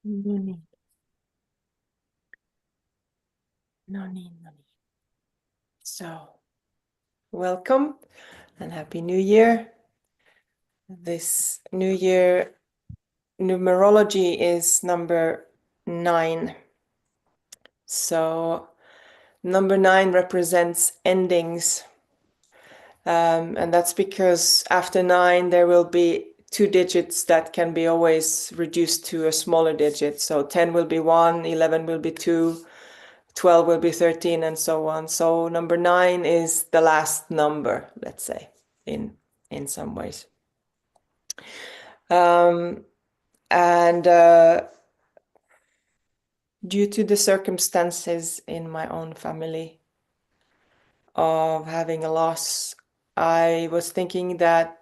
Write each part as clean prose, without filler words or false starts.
No need. No need, no need. So, welcome and Happy New Year. This New Year numerology is number 9. So, number 9 represents endings. And that's because after 9, there will be 2 digits that can be always reduced to a smaller digit. So 10 will be 1, 11 will be 2, 12 will be 13, and so on. So number 9 is the last number, let's say, in some ways. And due to the circumstances in my own family of having a loss, I was thinking that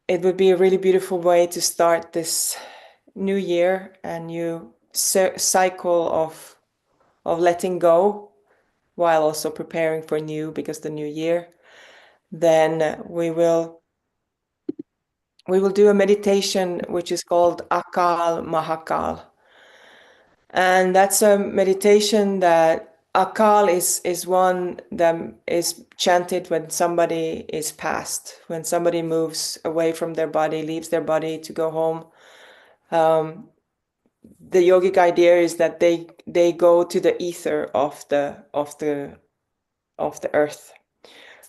it would be a really beautiful way to start this new year and new cycle of letting go while also preparing for new, because the new year. Then we will do a meditation which is called Akal Mahakal. And that's a meditation that Akal is one that is chanted when somebody is passed, when somebody moves away from their body, leaves their body to go home. The yogic idea is that they go to the ether of the earth.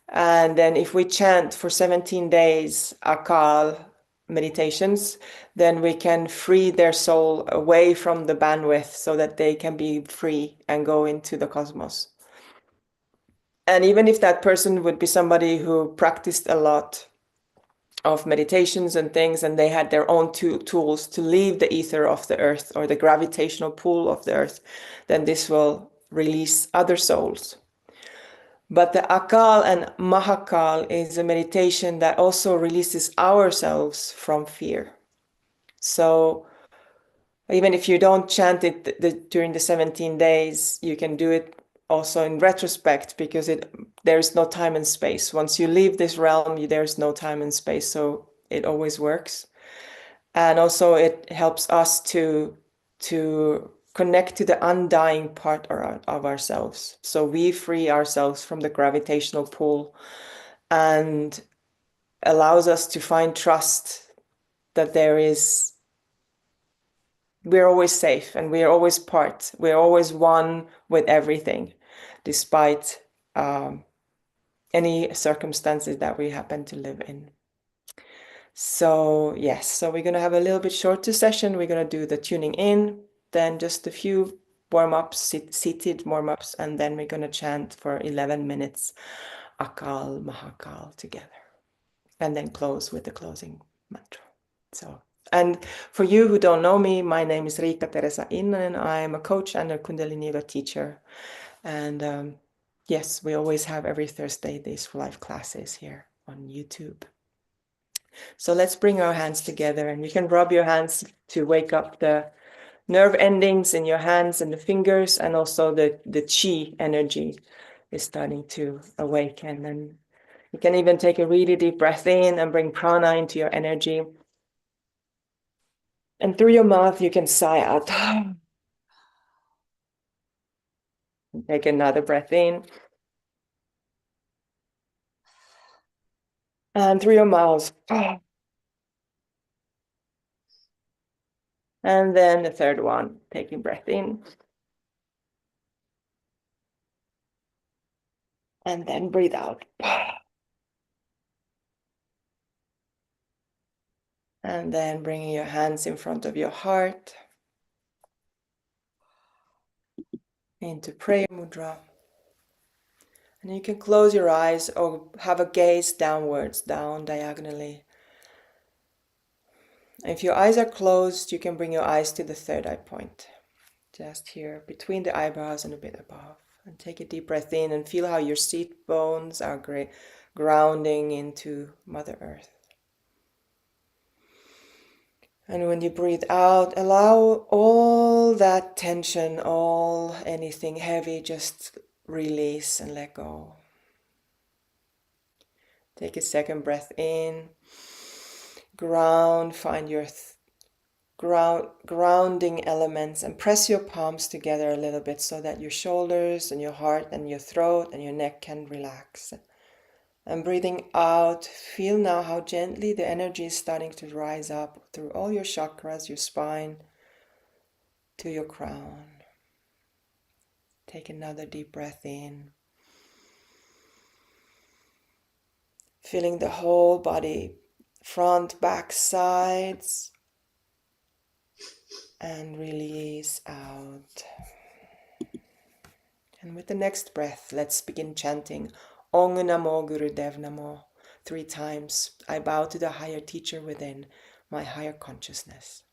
And then if we chant for 17 days Akal meditations, then we can free their soul away from the bandwidth so that they can be free and go into the cosmos. And even if that person would be somebody who practiced a lot of meditations and things, and they had their own tools to leave the ether of the earth or the gravitational pull of the earth, then this will release other souls. But the Akal and Mahakal is a meditation that also releases ourselves from fear. So even if you don't chant it during the 17 days, you can do it also in retrospect, because there's no time and space. Once you leave this realm, there's no time and space, so it always works. And also it helps us to connect to the undying part of ourselves. So we free ourselves from the gravitational pull, and allows us to find trust that we're always safe, and we're always we're always one with everything, despite any circumstances that we happen to live in. So yes, so we're going to have a little bit shorter session. We're going to do the tuning in, then just a few warm-ups, seated warm-ups, and then we're going to chant for 11 minutes Akal Mahakal together, and then close with the closing mantra. So, and for you who don't know me, my name is Riikka Teresa Innanen. I'm a coach and a Kundalini yoga teacher. And yes, we always have every Thursday these live classes here on YouTube. So let's bring our hands together, and you can rub your hands to wake up the nerve endings in your hands and the fingers, and also the chi energy is starting to awaken. And you can even take a really deep breath in and bring prana into your energy. And through your mouth, you can sigh out. Take another breath in. And through your mouth. And then the third one, taking breath in. And then breathe out. And then bringing your hands in front of your heart into prayer mudra. And you can close your eyes or have a gaze downwards, down diagonally. If your eyes are closed, you can bring your eyes to the third eye point, just here between the eyebrows and a bit above. And take a deep breath in and feel how your seat bones are grounding into Mother Earth. And when you breathe out, allow all that tension, anything heavy, just release and let go. Take a second breath in, ground, find your grounding elements, and press your palms together a little bit so that your shoulders and your heart and your throat and your neck can relax. And breathing out, feel now how gently the energy is starting to rise up through all your chakras, your spine, to your crown. Take another deep breath in. Feeling the whole body, front, back, sides, and release out. And with the next breath, let's begin chanting Ong Namo Gurudev Namo 3 times. I bow to the higher teacher within, my higher consciousness.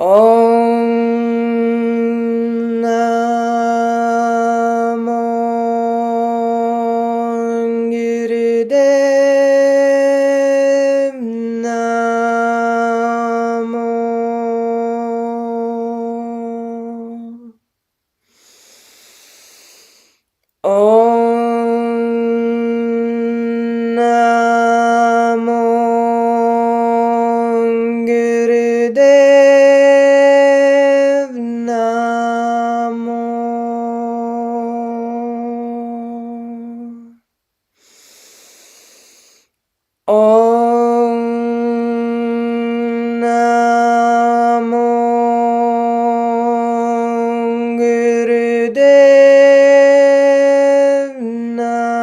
Om Namo Gurudev Namo. Om Namo Gurudev Namo. Om Namo Gurudev Namo.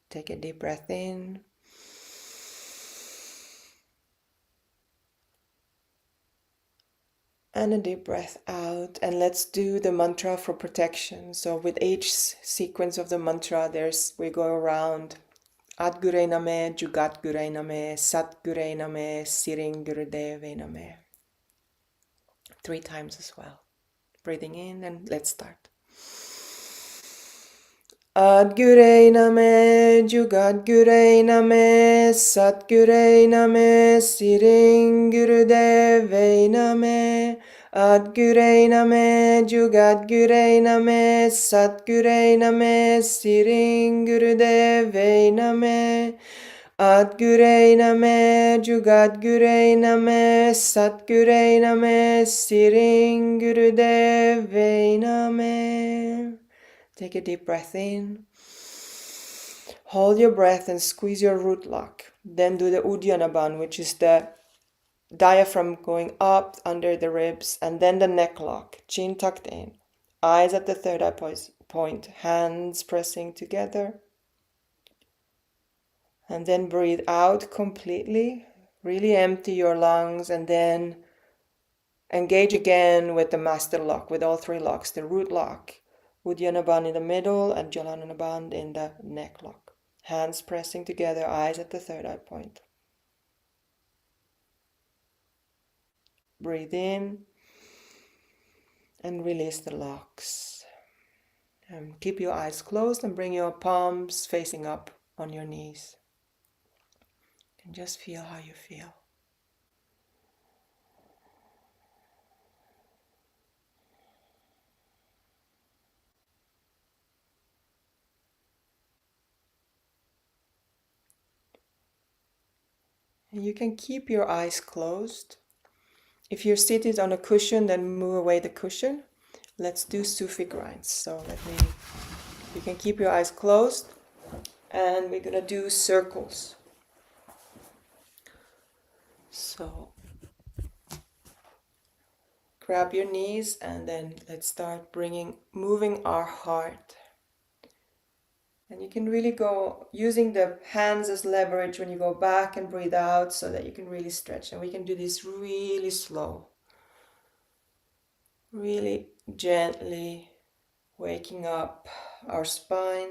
Take a deep breath in. And a deep breath out, and let's do the mantra for protection. So with each sequence of the mantra, we go around Adgure Name, Jugat Gure Name, Sat Gure Name, Siring Gurudeve Name. 3 times as well. Breathing in, and let's start. Adgure Name, Jugat Gure Name, Sat Gure Name, Siring Gurudeve Name. Adgure Name, Jugat Gure Name, Sat Gure Name, Siring Gurudeve Name. Adgure Name, Jugat Gure Name, Sat Gure Name, Siring Gurudeve Name. Take a deep breath in. Hold your breath and squeeze your root lock. Then do the Uddiyana Bandha, which is the diaphragm going up under the ribs, and then the neck lock, chin tucked in, eyes at the third eye point, hands pressing together. And then breathe out completely. Really empty your lungs, and then engage again with the master lock, with all 3 locks, the root lock, Uddiyana Bandha in the middle, and Jalanana Bandha in the neck lock. Hands pressing together, eyes at the third eye point. Breathe in and release the locks. And keep your eyes closed and bring your palms facing up on your knees. And just feel how you feel. And you can keep your eyes closed. If you're seated on a cushion, then move away the cushion. Let's do Sufi grinds. So you can keep your eyes closed, and we're gonna do circles. So grab your knees, and then let's start moving our heart. And you can really go using the hands as leverage when you go back and breathe out, so that you can really stretch. And we can do this really slow. Really gently waking up our spine.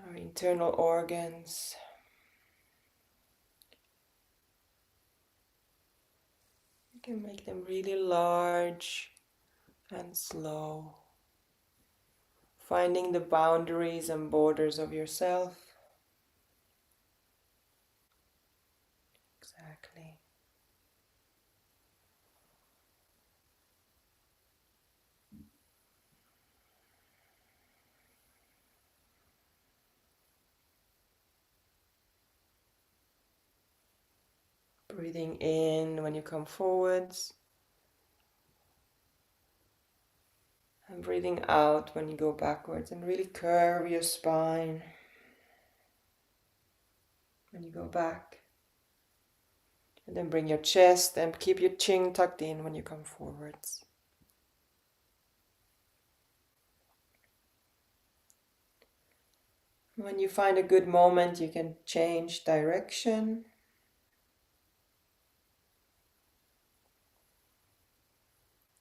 Our internal organs. You can make them really large and slow, finding the boundaries and borders of yourself. Exactly. Breathing in when you come forwards. And breathing out when you go backwards. And really curve your spine when you go back. And then bring your chest and keep your chin tucked in when you come forwards. When you find a good moment, you can change direction.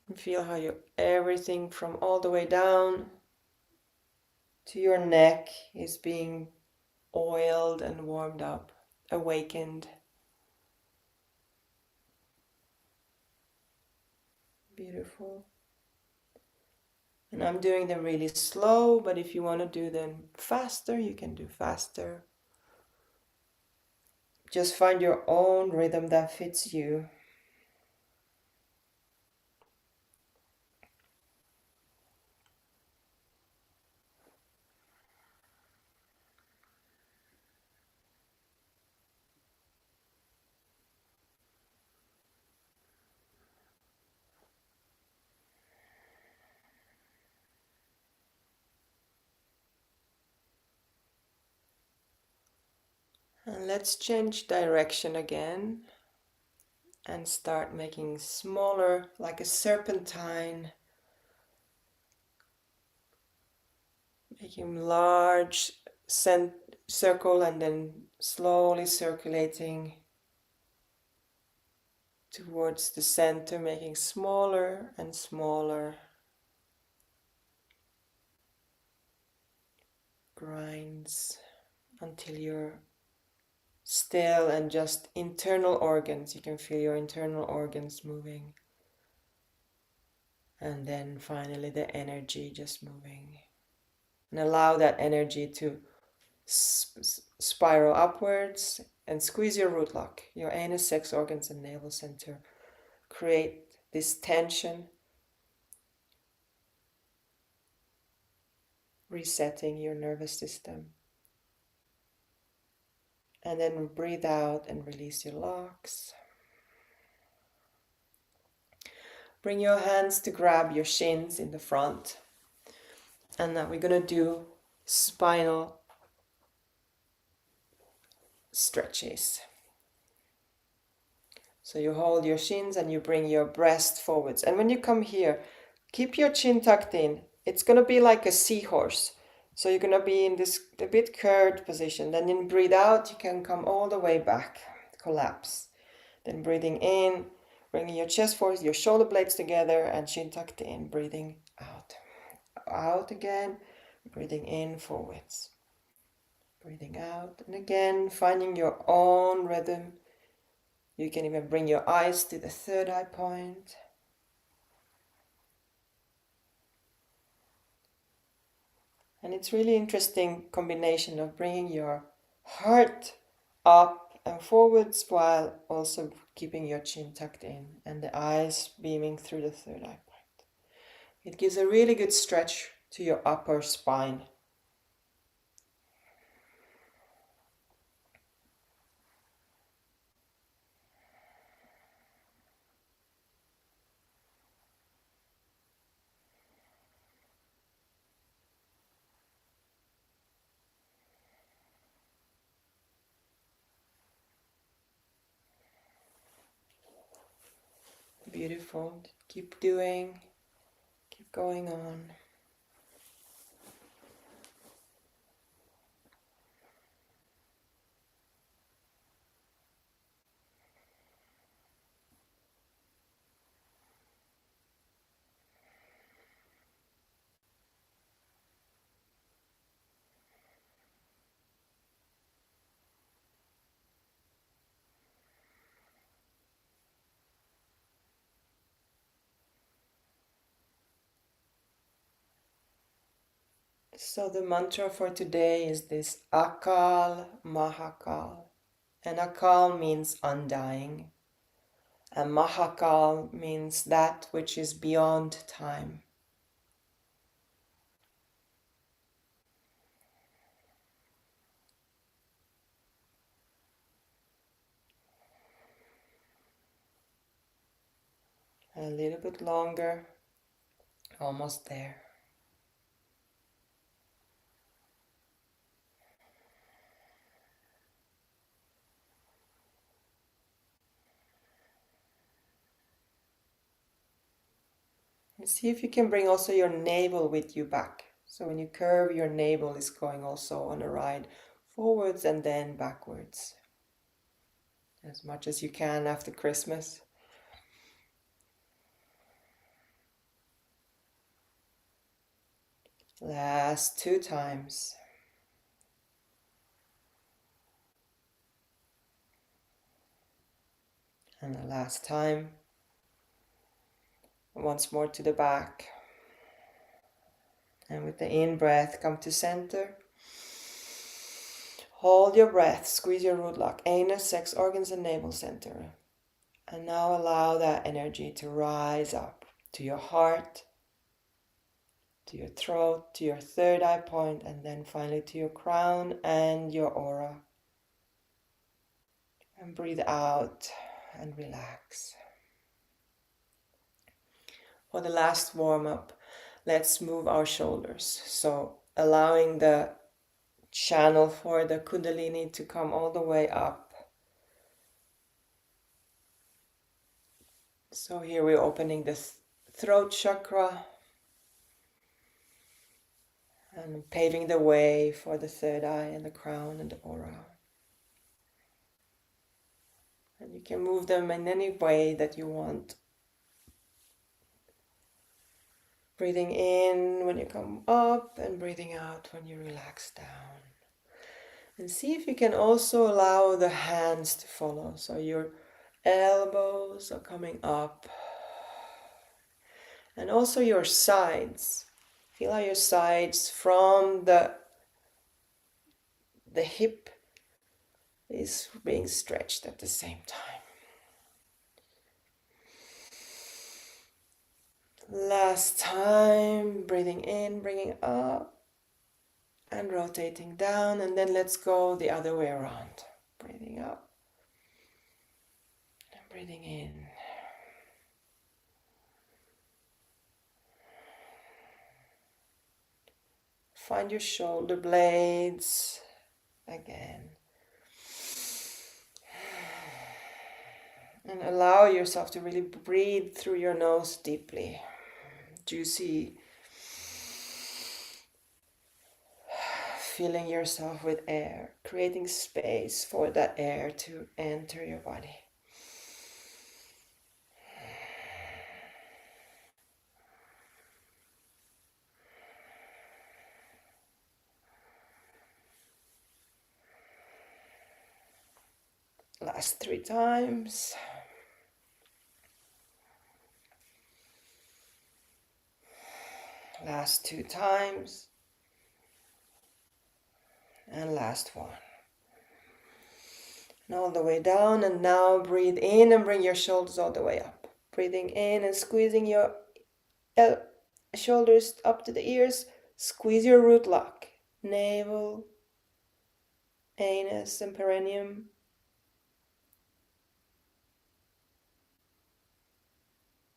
And feel how everything from all the way down to your neck is being oiled and warmed up, awakened. Beautiful. And I'm doing them really slow, but if you want to do them faster, you can do faster. Just find your own rhythm that fits you. And let's change direction again and start making smaller, like a serpentine, making large circle and then slowly circulating towards the center, making smaller and smaller grinds until you're still and just internal organs. You can feel your internal organs moving. And then finally the energy just moving. And allow that energy to spiral upwards and squeeze your root lock, your anus, sex organs, and navel center. Create this tension, resetting your nervous system. And then breathe out and release your locks. Bring your hands to grab your shins in the front. And now we're going to do spinal stretches. So you hold your shins and you bring your breast forwards. And when you come here, keep your chin tucked in. It's going to be like a seahorse. So you're going to be in this a bit curved position. Then you breathe out, you can come all the way back, collapse. Then breathing in, bringing your chest forward, your shoulder blades together and chin tucked in. Breathing out. Out again, breathing in, forwards. Breathing out, and again, finding your own rhythm. You can even bring your eyes to the third eye point. And it's really interesting combination of bringing your heart up and forwards while also keeping your chin tucked in and the eyes beaming through the third eye point. It gives a really good stretch to your upper spine. Beautiful. Keep doing. Keep going on. So the mantra for today is this Akal Mahakal. And Akal means undying. And Mahakal means that which is beyond time. A little bit longer. Almost there. And see if you can bring also your navel with you back. So when you curve, your navel is going also on a ride forwards and then backwards. As much as you can after Christmas. Last 2 times. And the last time. Once more to the back. And with the in-breath, come to center. Hold your breath, squeeze your root lock, anus, sex organs, and navel center. And now allow that energy to rise up to your heart, to your throat, to your third eye point, and then finally to your crown and your aura. And breathe out and relax. For the last warm-up, let's move our shoulders. So allowing the channel for the Kundalini to come all the way up. So here we're opening the throat chakra and paving the way for the third eye and the crown and the aura. And you can move them in any way that you want. Breathing in when you come up and breathing out when you relax down. And see if you can also allow the hands to follow. So your elbows are coming up. And also your sides. Feel how your sides from the hip is being stretched at the same time. Last time, breathing in, bringing up and rotating down, and then let's go the other way around. Breathing up and breathing in. Find your shoulder blades again. And allow yourself to really breathe through your nose deeply. Juicy. Filling yourself with air, creating space for that air to enter your body. Last 3 times. Last 2 times. And last one. And all the way down, and now breathe in and bring your shoulders all the way up. Breathing in and squeezing your shoulders up to the ears. Squeeze your root lock. Navel, anus, and perineum.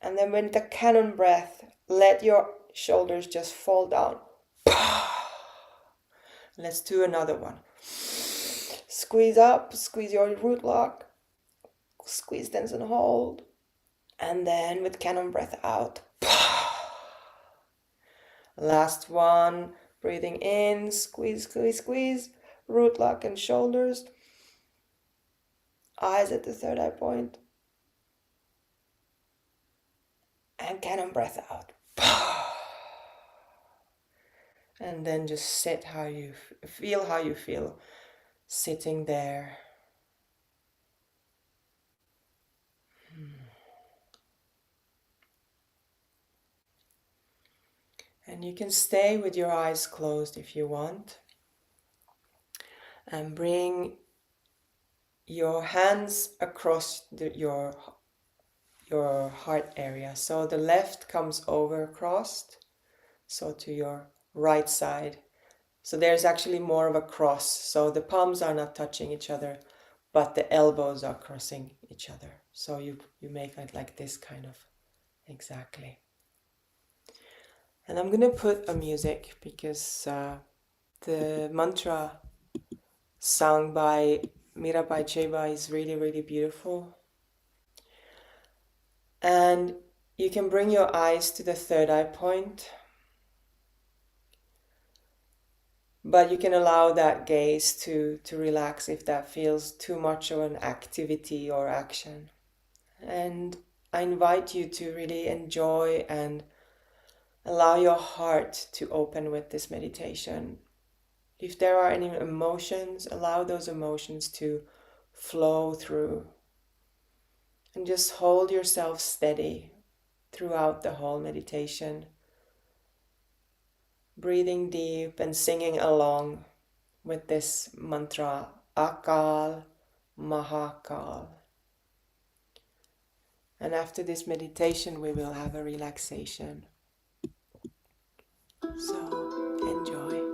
And then with the cannon breath, let your shoulders just fall down. Let's do another one. Squeeze up, squeeze your root lock. Squeeze, tense, and hold. And then with cannon breath out. Last one. Breathing in, squeeze, squeeze, squeeze. Root lock and shoulders. Eyes at the third eye point. And cannon breath out. And then just sit how you feel sitting there. And you can stay with your eyes closed if you want. And bring your hands across your heart area. So the left comes over crossed, so to your right side. So there's actually more of a cross. So the palms are not touching each other, but the elbows are crossing each other. So you make it like this kind of Exactly. And I'm going to put a music because the mantra sung by Mirabai Cheba is really, really beautiful. And you can bring your eyes to the third eye point, but you can allow that gaze to relax if that feels too much of an activity or action. And I invite you to really enjoy and allow your heart to open with this meditation. If there are any emotions, allow those emotions to flow through. And just hold yourself steady throughout the whole meditation, breathing deep and singing along with this mantra, Akal, Mahakal. And after this meditation, we will have a relaxation. So enjoy.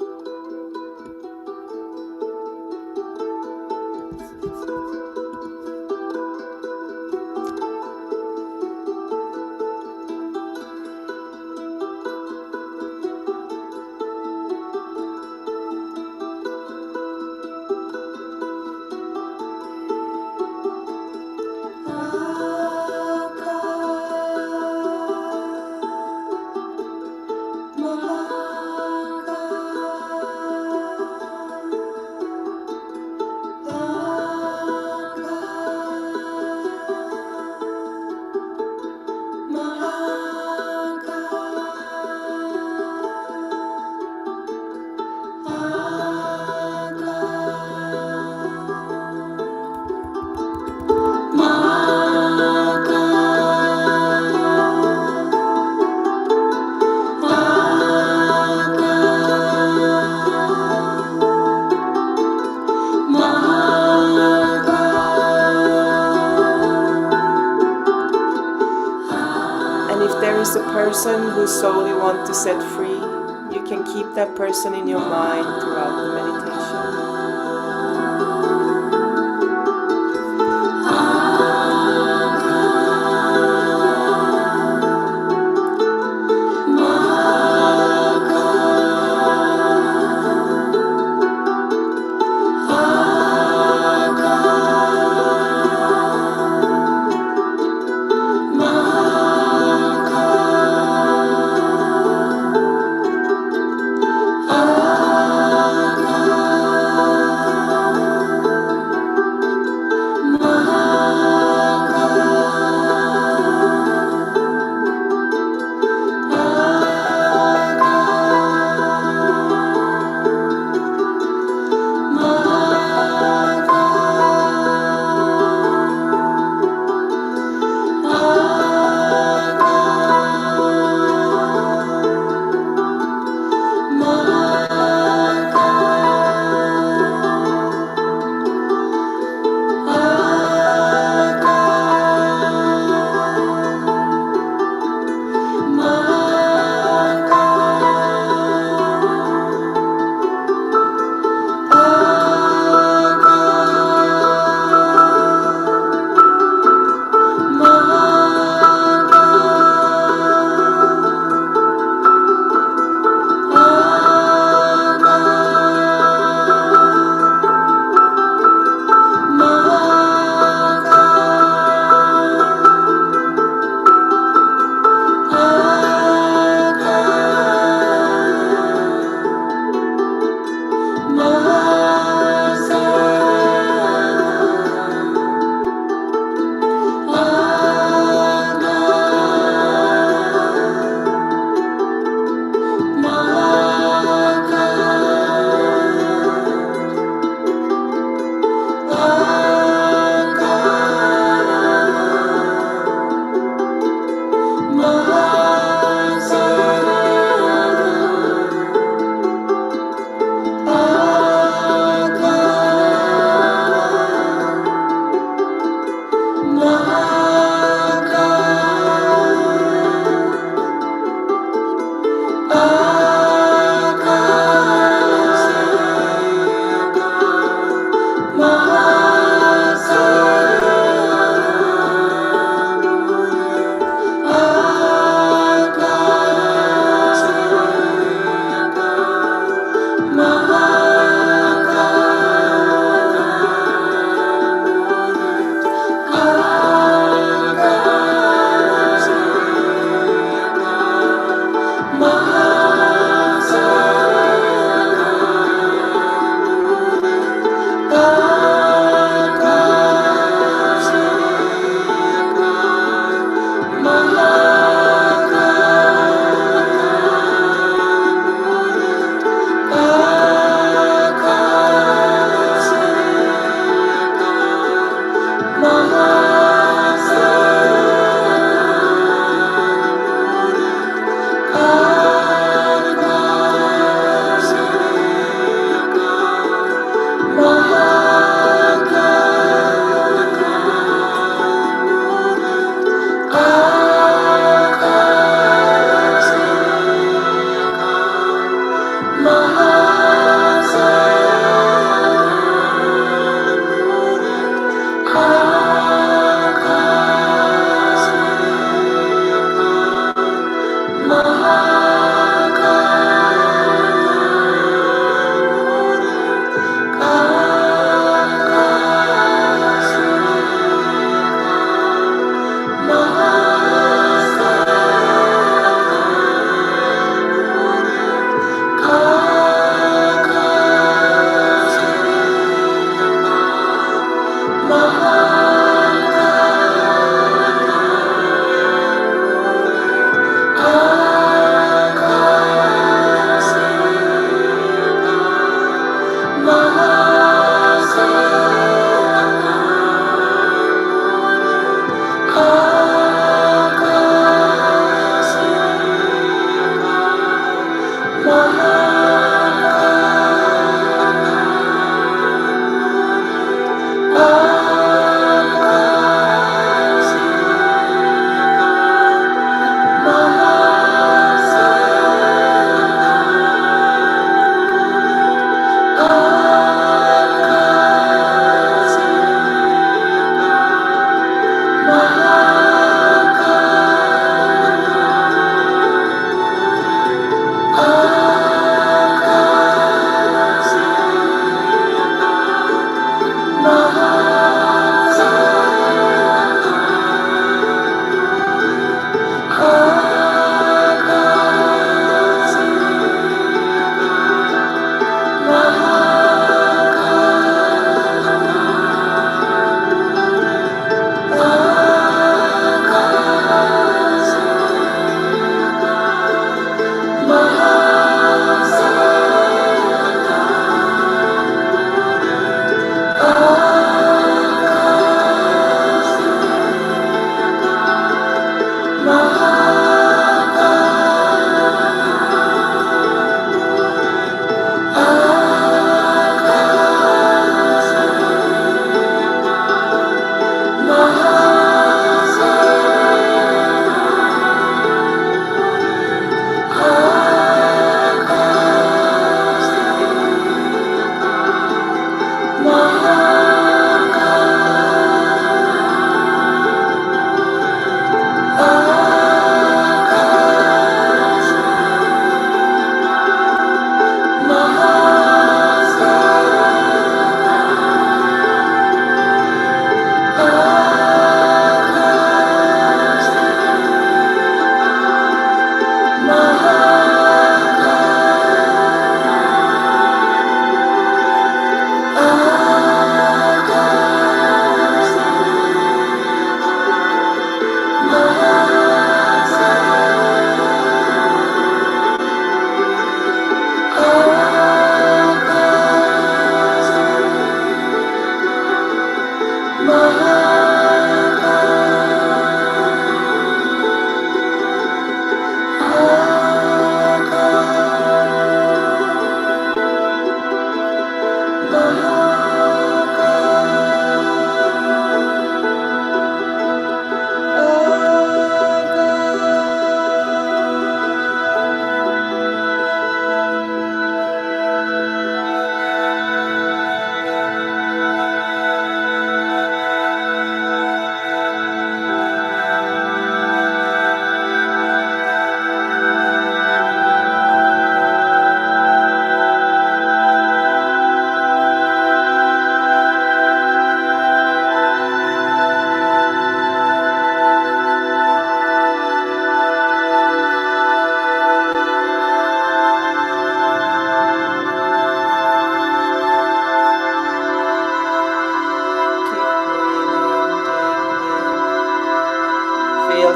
A person who soul you want to set free, you can keep that person in your mind throughout the meditation.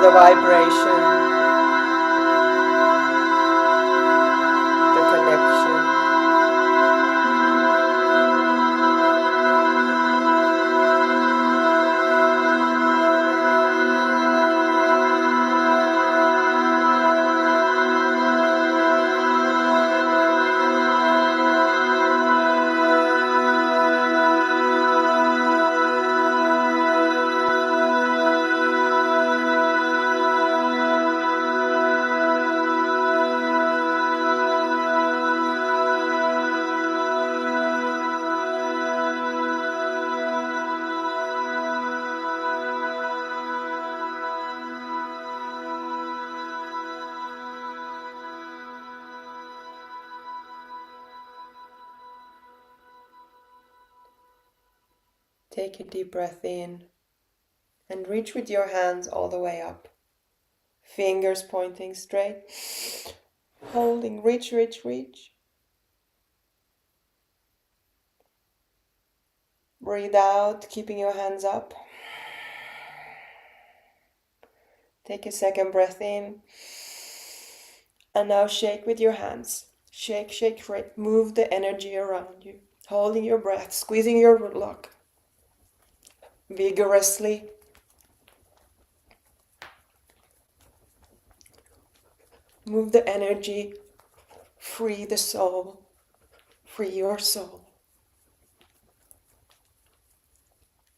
the vibration, the connection. Take a deep breath in and reach with your hands all the way up. Fingers pointing straight. Holding, reach, reach, reach. Breathe out, keeping your hands up. Take a second breath in. And now shake with your hands. Shake, shake, shake. Move the energy around you. Holding your breath, squeezing your lock. Vigorously. Move the energy. Free the soul. Free your soul.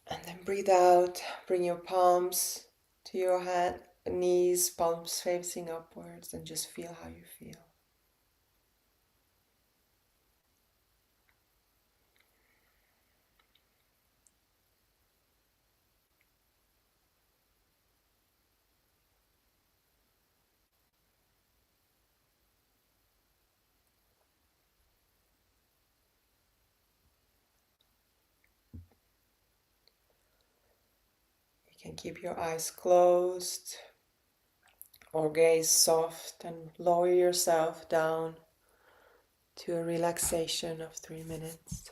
And then breathe out. Bring your palms to your knees, palms facing upwards, and just feel how you feel. You can keep your eyes closed or gaze soft and lower yourself down to a relaxation of 3 minutes.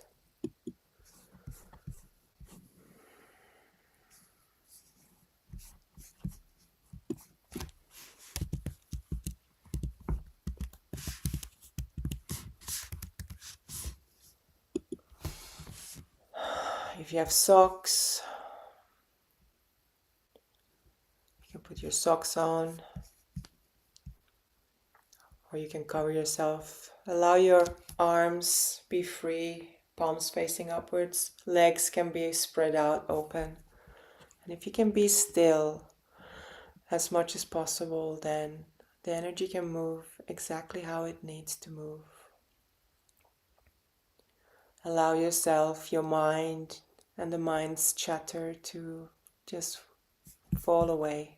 If you have socks, you can put your socks on, or you can cover yourself. Allow your arms be free, palms facing upwards. Legs can be spread out, open. And if you can be still as much as possible, then the energy can move exactly how it needs to move. Allow yourself, your mind, and the mind's chatter to just fall away.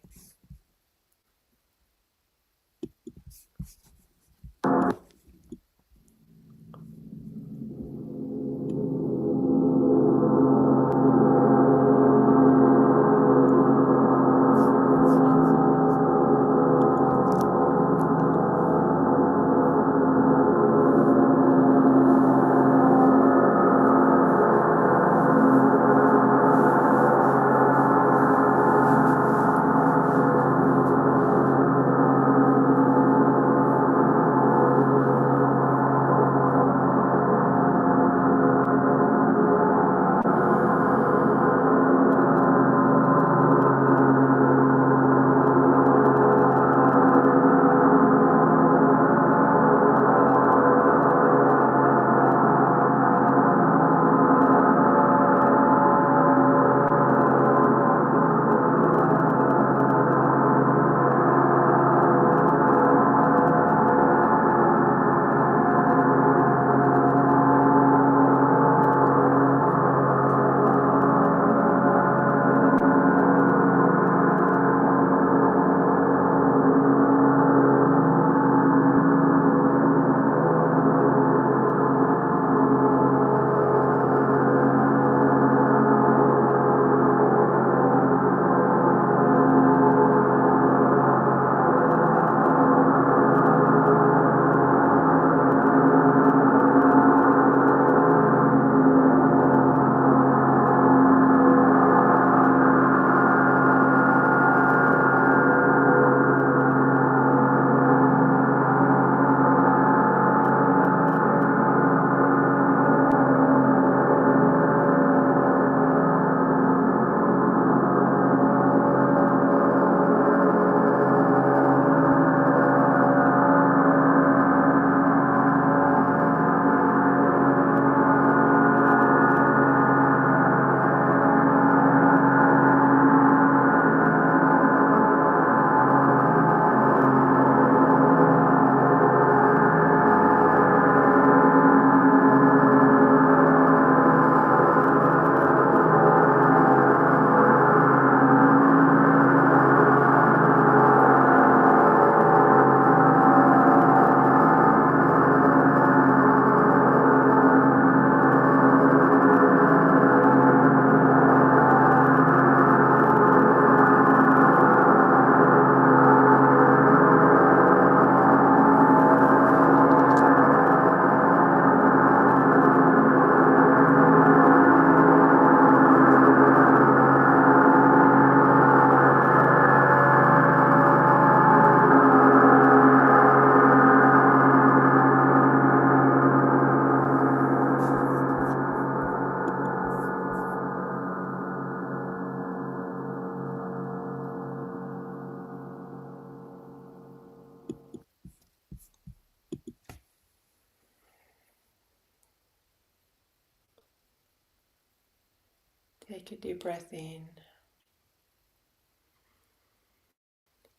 Take a deep breath in.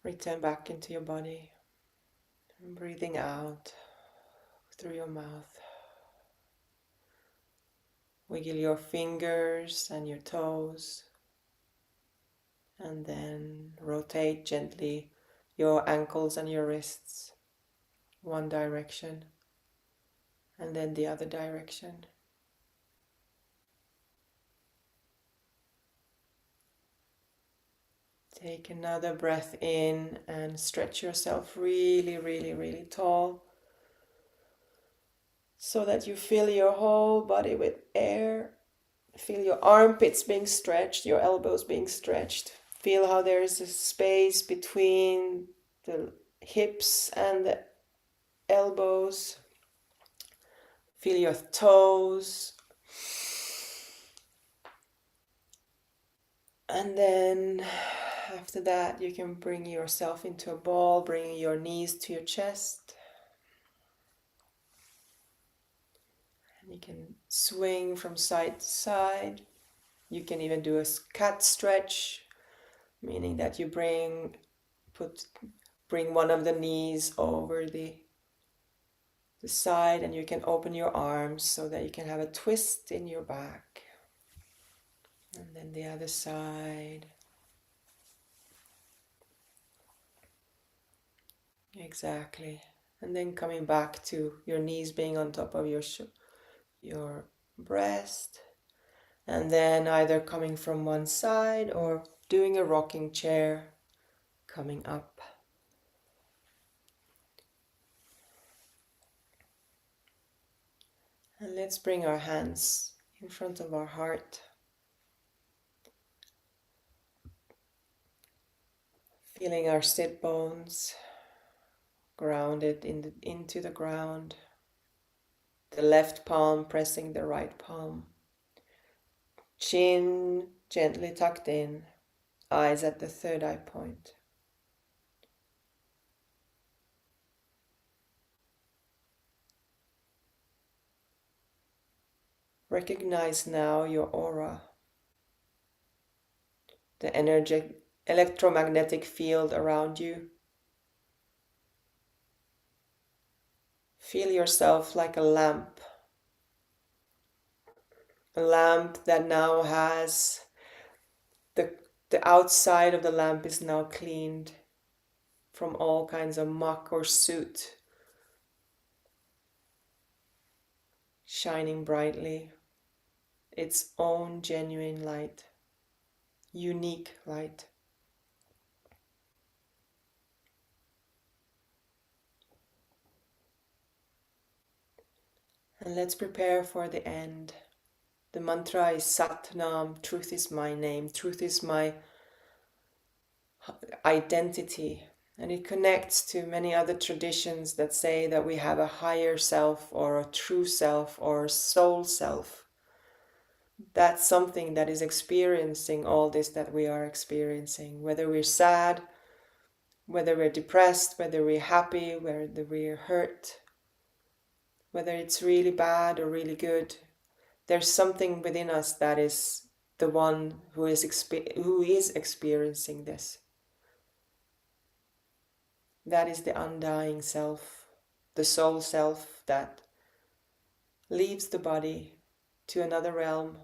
Return back into your body. And breathing out through your mouth. Wiggle your fingers and your toes. And then rotate gently your ankles and your wrists. One direction. And then the other direction. Take another breath in and stretch yourself really, really, really tall so that you fill your whole body with air. Feel your armpits being stretched, your elbows being stretched. Feel how there is a space between the hips and the elbows. Feel your toes. And then after that, you can bring yourself into a ball, bringing your knees to your chest. And you can swing from side to side. You can even do a cat stretch, meaning that you bring one of the knees over the side, and you can open your arms so that you can have a twist in your back. And then the other side. Exactly. And then coming back to your knees being on top of your breast. And then either coming from one side or doing a rocking chair, coming up. And let's bring our hands in front of our heart. Feeling our sit bones grounded into the ground. The left palm pressing the right palm. Chin gently tucked in. Eyes at the third eye point. Recognize now your aura. The electromagnetic field around you. Feel yourself like a lamp. A lamp that now has the outside of the lamp is now cleaned from all kinds of muck or soot, shining brightly, its own genuine light, unique light. And let's prepare for the end. The mantra is Sat Nam, truth is my name, truth is my identity. And it connects to many other traditions that say that we have a higher self or a true self or soul self. That's something that is experiencing all this that we are experiencing, whether we're sad, whether we're depressed, whether we're happy, whether we're hurt, whether it's really bad or really good. There's something within us that is the one who is experiencing this. That is the undying self, the soul self that leaves the body to another realm.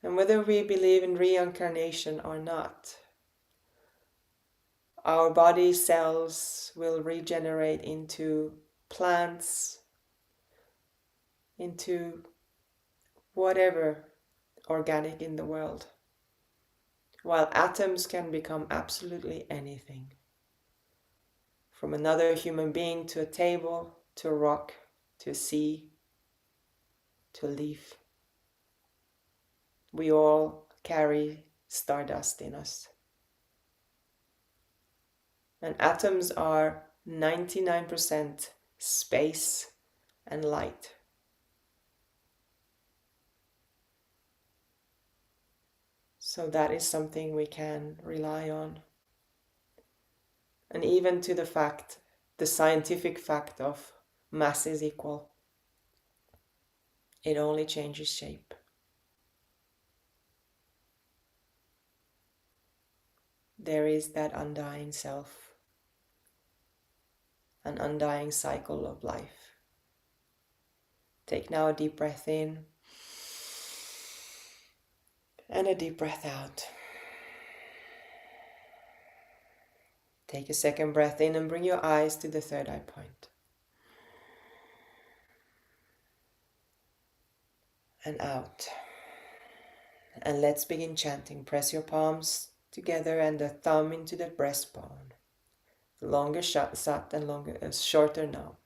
And whether we believe in reincarnation or not, our body cells will regenerate into plants, into whatever organic in the world, while atoms can become absolutely anything. From another human being to a table, to a rock, to a sea, to a leaf. We all carry stardust in us. And atoms are 99% space and light. So that is something we can rely on. And even to the scientific fact of mass is equal. It only changes shape. There is that undying self, an undying cycle of life. Take now a deep breath in and a deep breath out. Take a second breath in and bring your eyes to the third eye point. And out. And let's begin chanting. Press your palms together and the thumb into the breastbone. Longer sat and shorter now.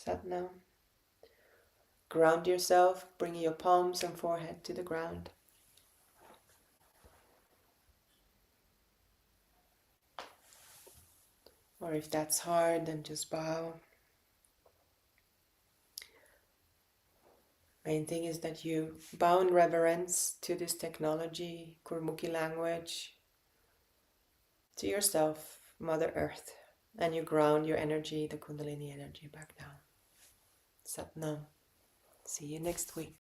Satnam. Ground yourself, bringing your palms and forehead to the ground. Or if that's hard, then just bow. Main thing is that you bow in reverence to this technology, Gurmukhi language, to yourself, Mother Earth, and you ground your energy, the Kundalini energy, back down. Satnam. See you next week.